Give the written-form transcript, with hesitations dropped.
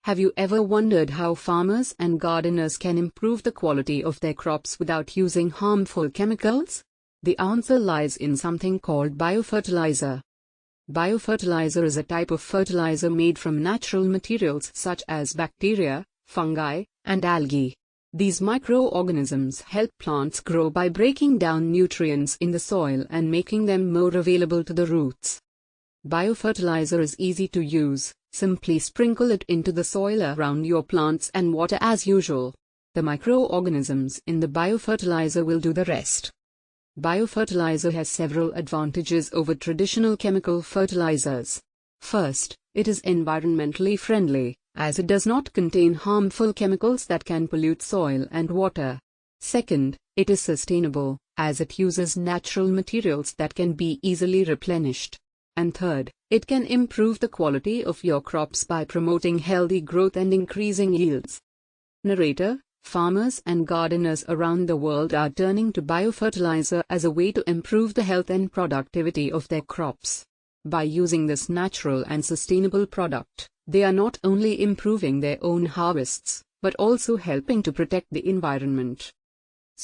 Have you ever wondered how farmers and gardeners can improve the quality of their crops without using harmful chemicals? The answer lies in something called biofertilizer. Biofertilizer is a type of fertilizer made from natural materials such as bacteria, fungi, and algae. These microorganisms help plants grow by breaking down nutrients in the soil and making them more available to the roots. Biofertilizer is easy to use. Simply sprinkle it into the soil around your plants and water as usual. The microorganisms in the biofertilizer will do the rest. Biofertilizer has several advantages over traditional chemical fertilizers. First, it is environmentally friendly, as it does not contain harmful chemicals that can pollute soil and water. Second, it is sustainable, as it uses natural materials that can be easily replenished. And third, it can improve the quality of your crops by promoting healthy growth and increasing yields. Narrator: farmers and gardeners around the world are turning to biofertilizer as a way to improve the health and productivity of their crops. By using this natural and sustainable product, they are not only improving their own harvests, but also helping to protect the environment.